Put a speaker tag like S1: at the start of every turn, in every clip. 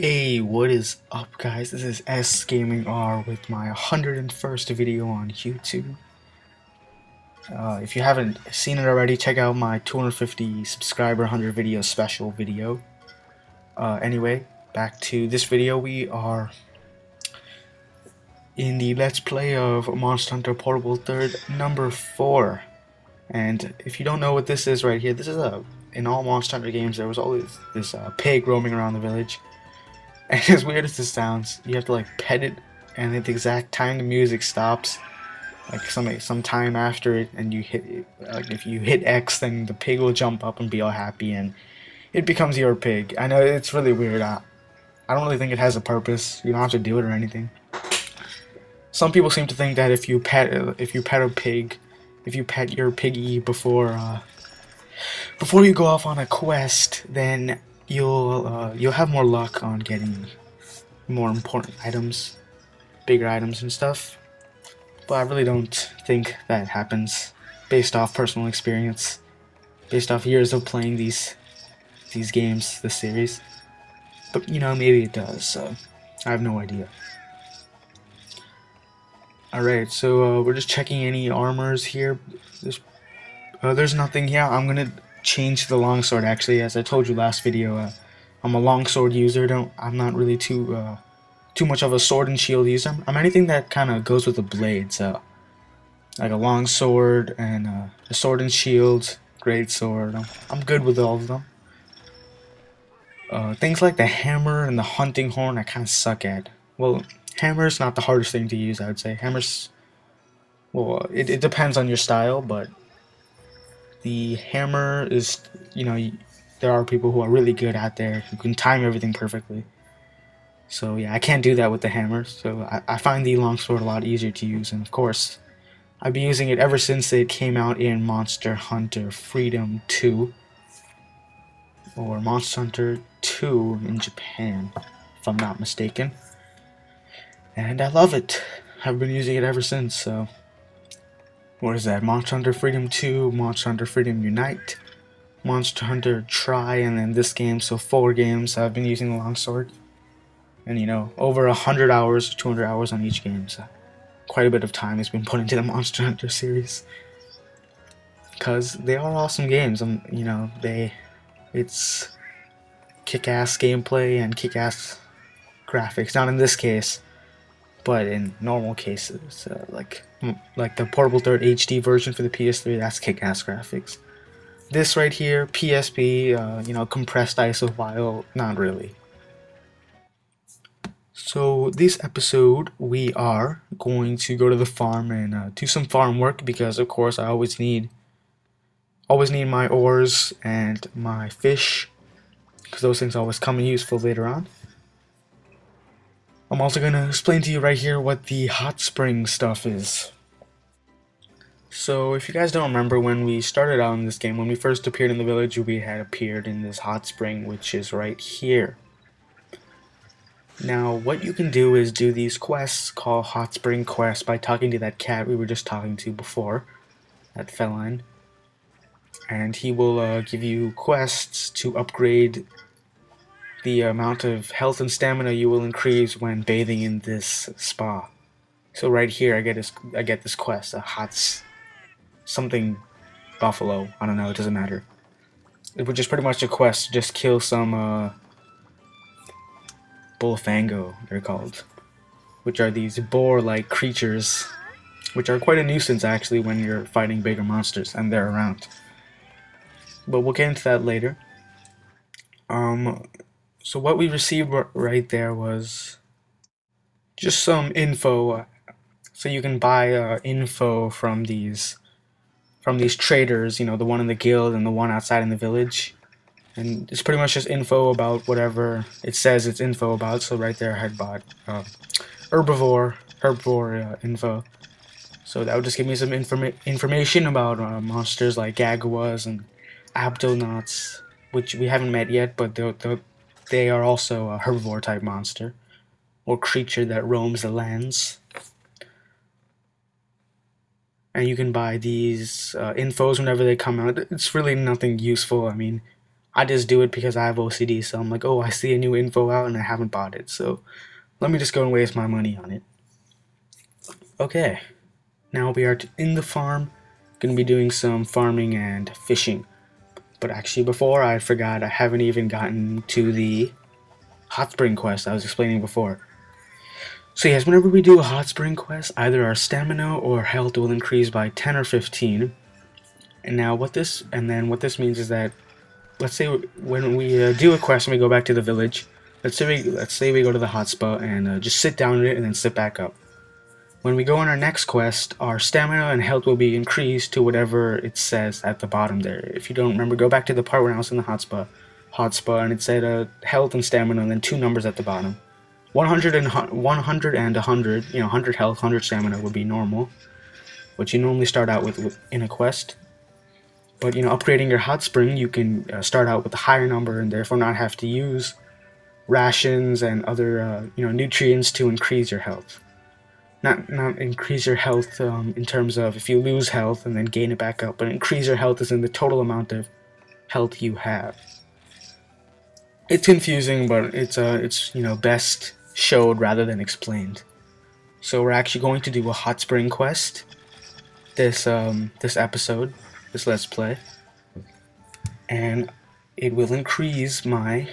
S1: Hey, what is up, guys? This is SgamingR with my 101st video on YouTube. If you haven't seen it already, check out my 250 subscriber 100 video special video. Anyway, back to this video. We are in the Let's Play of Monster Hunter Portable 3rd number 4. And if you don't know what this is right here, this is in all Monster Hunter games there was always this pig roaming around the village. And as weird as this sounds, you have to like pet it, and at the exact time the music stops, like some time after it, and you hit it, like if you hit X, then the pig will jump up and be all happy, and it becomes your pig. I know it's really weird. I don't really think it has a purpose. You don't have to do it or anything. Some people seem to think that if you pet a pig, if you pet your piggy before you go off on a quest, then you'll have more luck on getting more important items, bigger items and stuff. But I really don't think that happens, based off personal experience, based off years of playing these games, this series. But you know, maybe it does. So I have no idea. All right, so we're just checking any armors here. There's nothing here. I'm gonna change the longsword, actually. As I told you last video, I'm a longsword user. I'm not really too much of a sword and shield user. I'm anything that kind of goes with the blade. So like a longsword and a sword and shield, great sword. I'm good with all of them. Things like the hammer and the hunting horn I kind of suck at. Well, hammer's not the hardest thing to use, I would say. Hammer's, well, it depends on your style, but the hammer is, you know, there are people who are really good at there, who can time everything perfectly. So yeah, I can't do that with the hammer, so I find the longsword a lot easier to use, and of course, I've been using it ever since it came out in Monster Hunter Freedom 2, or Monster Hunter 2 in Japan, if I'm not mistaken. And I love it. I've been using it ever since, so what is that? Monster Hunter Freedom 2, Monster Hunter Freedom Unite, Monster Hunter Try, and then this game, so 4 games I've been using the longsword. And you know, over 100 hours, 200 hours on each game, so quite a bit of time has been put into the Monster Hunter series. Because they are awesome games, you know, it's kick-ass gameplay and kick-ass graphics. Not in this case, but in normal cases, like the Portable 3rd HD version for the PS3, that's kick-ass graphics. This right here, PSP, you know, compressed ISO file, not really. So this episode, we are going to go to the farm and do some farm work, because of course I always need my ores and my fish, because those things always come in useful later on. I'm also going to explain to you right here what the hot spring stuff is. So if you guys don't remember, when we started out in this game, when we first appeared in the village, we had appeared in this hot spring, which is right here. Now what you can do is do these quests called hot spring quests by talking to that cat we were just talking to before, that feline. And he will give you quests to upgrade the amount of health and stamina you will increase when bathing in this spa. So right here I get this quest, a something buffalo, I don't know, it doesn't matter. Which is pretty much a quest to just kill some Bullfango, they're called, which are these boar-like creatures, which are quite a nuisance actually when you're fighting bigger monsters and they're around. But we'll get into that later. So what we received right there was just some info. So you can buy info from these traders, you know, the one in the guild and the one outside in the village. And it's pretty much just info about whatever it says it's info about. So right there I had bought herbivore info. So that would just give me some information about monsters like Gagawas and Abdonauts, which we haven't met yet, but they are also a herbivore type monster or creature that roams the lands. And you can buy these infos whenever they come out. It's really nothing useful. I mean, I just do it because I have OCD, so I'm like, oh, I see a new info out and I haven't bought it, so let me just go and waste my money on it. Okay, now we are in the farm, gonna be doing some farming and fishing. But actually, before I forgot, I haven't even gotten to the hot spring quest I was explaining before. So yes, whenever we do a hot spring quest, either our stamina or health will increase by 10 or 15. And now what this means is that, let's say when we do a quest and we go back to the village, let's say we go to the hotspot and just sit down in it and then sit back up. When we go on our next quest, our stamina and health will be increased to whatever it says at the bottom there. If you don't remember, go back to the part where I was in the hotspot, and it said health and stamina and then 2 numbers at the bottom. 100 and 100, you know, 100 health, 100 stamina would be normal, what you normally start out with in a quest. But, you know, upgrading your hot spring, you can start out with a higher number and therefore not have to use rations and other, you know, nutrients to increase your health. Not increase your health in terms of if you lose health and then gain it back up, but increase your health as in the total amount of health you have. It's confusing, but it's you know, best showed rather than explained. So we're actually going to do a hot spring quest this episode, this let's play, and it will increase my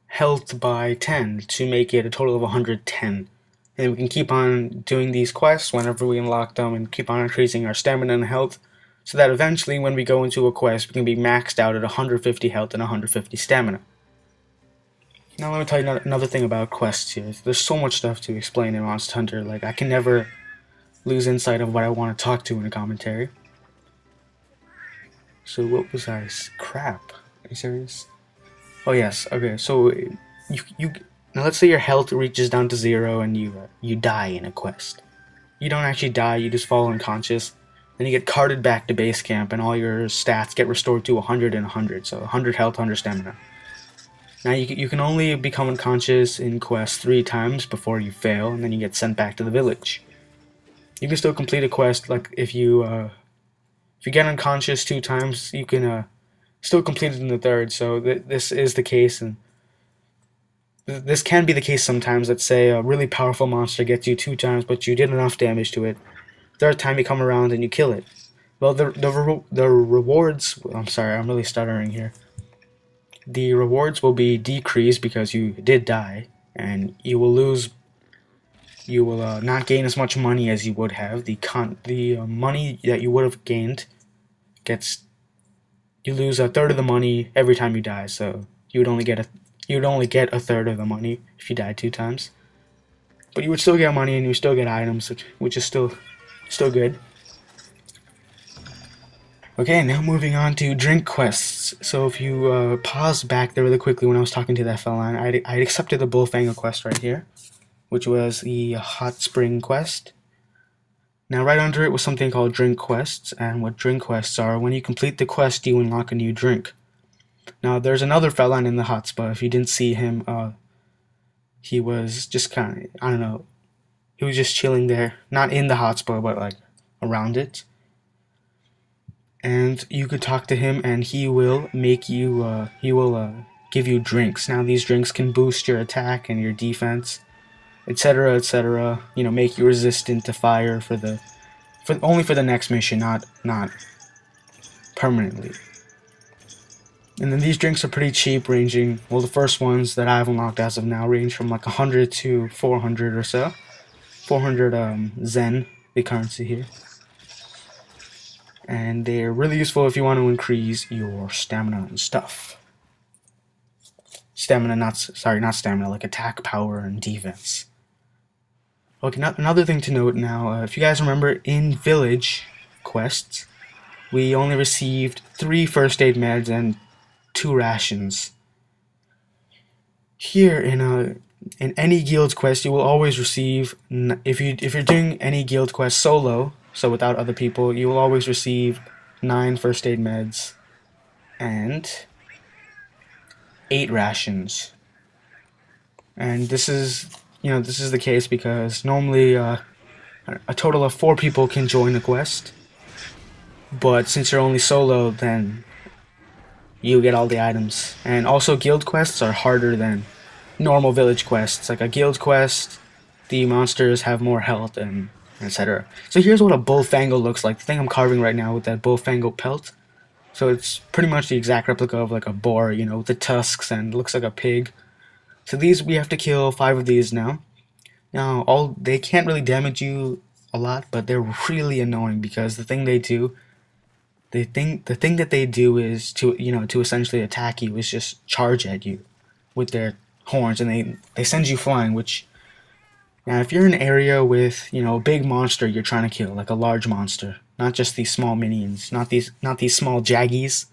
S1: health by 10 to make it a total of 110. And we can keep on doing these quests whenever we unlock them and keep on increasing our stamina and health, so that eventually when we go into a quest we can be maxed out at 150 health and 150 stamina. Now let me tell you another thing about quests here. There's so much stuff to explain in Monster Hunter, like I can never lose insight of what I want to talk to in a commentary. So what was I? Crap. Are you serious? Oh yes, okay, so you now let's say your health reaches down to 0 and you die in a quest. You don't actually die, you just fall unconscious. Then you get carted back to base camp and all your stats get restored to 100 and 100, so 100 health, 100 stamina. Now you can only become unconscious in quest 3 times before you fail, and then you get sent back to the village. You can still complete a quest, like if you get unconscious 2 times, you can still complete it in the 3rd, so this is the case, and this can be the case sometimes. Let's say a really powerful monster gets you 2 times, but you did enough damage to it. 3rd time you come around and you kill it. Well, the rewards... I'm sorry, I'm really stuttering here. The rewards will be decreased because you did die, and you will lose... You will not gain as much money as you would have. The money that you would have gained gets... You lose 1/3 of the money every time you die, so you would only get 1/3 of the money if you died 2 times. But you would still get money and you would still get items, which is still good. Okay, now moving on to drink quests. So if you pause back there really quickly when I was talking to that fella, I accepted the Bullfango quest right here, which was the hot spring quest. Now right under it was something called drink quests, and what drink quests are, when you complete the quest you unlock a new drink. Now there's another fella in the hotspot. If you didn't see him, he was just kind of, I don't know, he was just chilling there, not in the hotspot but like around it. And you could talk to him and he will make you, give you drinks. Now these drinks can boost your attack and your defense, etc, etc, you know, make you resistant to fire only for the next mission, not permanently. And then these drinks are pretty cheap, ranging, well, the first ones that I've unlocked as of now range from like 100 to 400 or so. 400 Zen, the currency here. And they're really useful if you want to increase your stamina and stuff. Not stamina, like attack power and defense. Okay, another thing to note now, if you guys remember, in village quests, we only received 3 first aid meds and 2 rations. Here in any guild quest, you will always receive, if you're doing any guild quest solo, so without other people, you will always receive 9 first aid meds and 8 rations. And this is the case because normally a total of 4 people can join the quest, but since you're only solo, then you get all the items. And also guild quests are harder than normal village quests. Like a guild quest, the monsters have more health and etc. So here's what a bullfango looks like. The thing I'm carving right now with that bullfango pelt. So it's pretty much the exact replica of like a boar, you know, with the tusks and looks like a pig. So these, we have to kill 5 of these now. Now they can't really damage you a lot, but they're really annoying because the thing they do, the thing that they do is to essentially attack you, is just charge at you with their horns, and they send you flying. Which, now if you're in an area with a big monster you're trying to kill, like a large monster, not just these small minions, not these small jaggies.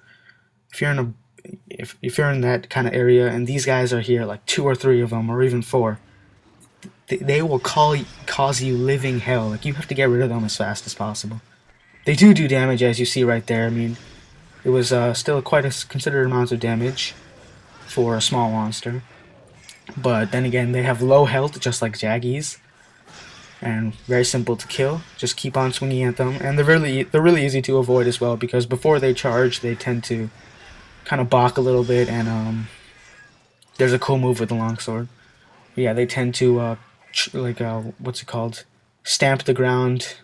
S1: If you're in a if you're in that kind of area and these guys are here, like 2 or 3 of them, or even 4, they will cause you living hell. Like, you have to get rid of them as fast as possible. They do damage, as you see right there. I mean, it was still quite a considerable amount of damage for a small monster. But then again, they have low health, just like jaggies, and very simple to kill. Just keep on swinging at them, and they're really easy to avoid as well, because before they charge, they tend to kind of balk a little bit, and there's a cool move with the longsword. Yeah, they tend to what's it called? Stamp the ground.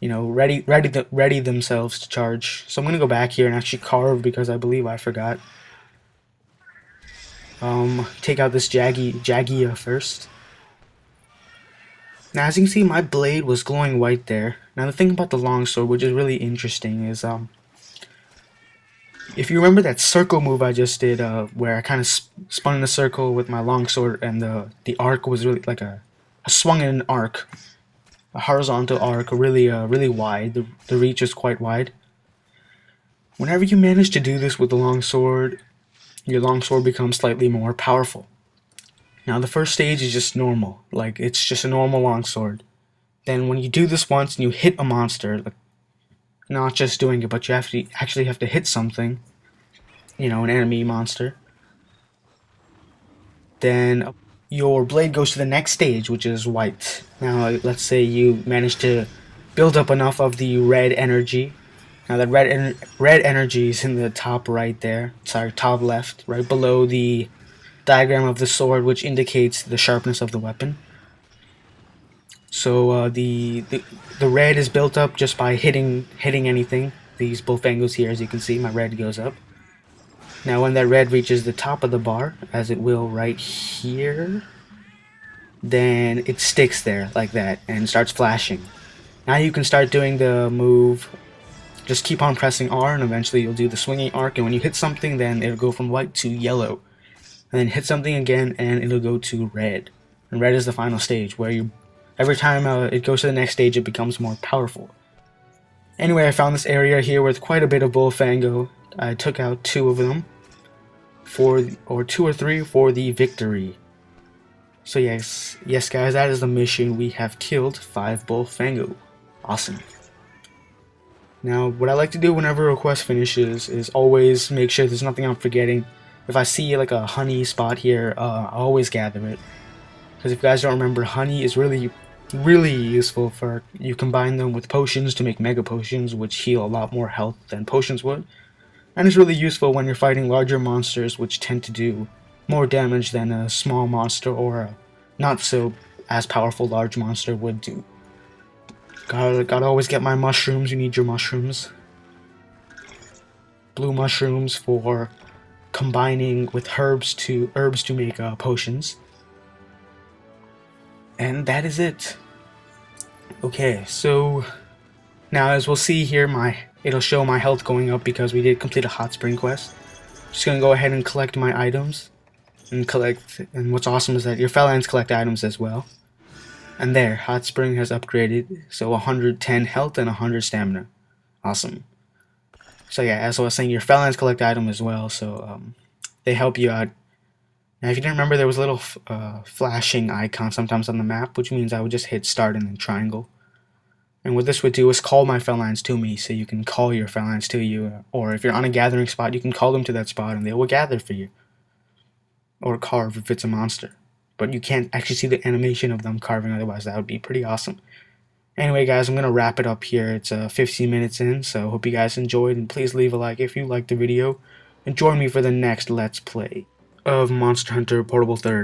S1: Ready themselves to charge. So I'm gonna go back here and actually carve, because I believe I forgot. Take out this Jaggia first. Now, as you can see, my blade was glowing white there. Now, the thing about the longsword, which is really interesting, is if you remember that circle move I just did, where I kind of spun in a circle with my longsword, and the arc was really like I swung in an arc, a horizontal arc, really wide. The reach is quite wide. Whenever you manage to do this with the longsword, your longsword becomes slightly more powerful. Now, the first stage is just normal, like it's just a normal longsword. Then when you do this once and you hit a monster, like, not just doing it, but you actually have to hit something, an enemy monster, then your blade goes to the next stage, which is white. Now, let's say you manage to build up enough of the red energy. Now, that red energy is in the top right there. Sorry, top left, right below the diagram of the sword, which indicates the sharpness of the weapon. So the red is built up just by hitting anything. These bullfangos here, as you can see, my red goes up. Now, when that red reaches the top of the bar, as it will right here, then it sticks there like that and starts flashing. Now you can start doing the move. Just keep on pressing R, and eventually you'll do the swinging arc, and when you hit something, then it'll go from white to yellow. And then hit something again, and it'll go to red. And red is the final stage, where every time it goes to the next stage, it becomes more powerful. Anyway, I found this area here with quite a bit of bullfango. I took out 2 of them, 2 or 3 for the victory. So yes guys, that is the mission. We have killed 5 bullfango. Awesome. Now, what I like to do whenever a quest finishes is always make sure there's nothing I'm forgetting. If I see like a honey spot here, I always gather it. Because if you guys don't remember, honey is really useful for, you combine them with potions to make mega potions, which heal a lot more health than potions would. And it's really useful when you're fighting larger monsters, which tend to do more damage than a small monster or a not so as powerful large monster would do. Gotta always get my mushrooms. You need your mushrooms. Blue mushrooms for combining with herbs to make potions. And that is it. Okay, so now as we'll see here, it'll show my health going up because we did complete a hot spring quest. Just gonna go ahead and collect my items and what's awesome is that your felines collect items as well. And there, hot spring has upgraded, so 110 health and 100 stamina. Awesome. So yeah, as I was saying, your felines collect items as well, so they help you out. Now, if you didn't remember, there was a little flashing icon sometimes on the map, which means I would just hit start and then triangle. And what this would do is call my felines to me, so you can call your felines to you, or if you're on a gathering spot, you can call them to that spot and they will gather for you. Or carve if it's a monster. But you can't actually see the animation of them carving, otherwise that would be pretty awesome. Anyway, guys, I'm going to wrap it up here. It's 15 minutes in, so hope you guys enjoyed, and please leave a like if you liked the video, and join me for the next Let's Play of Monster Hunter Portable 3rd.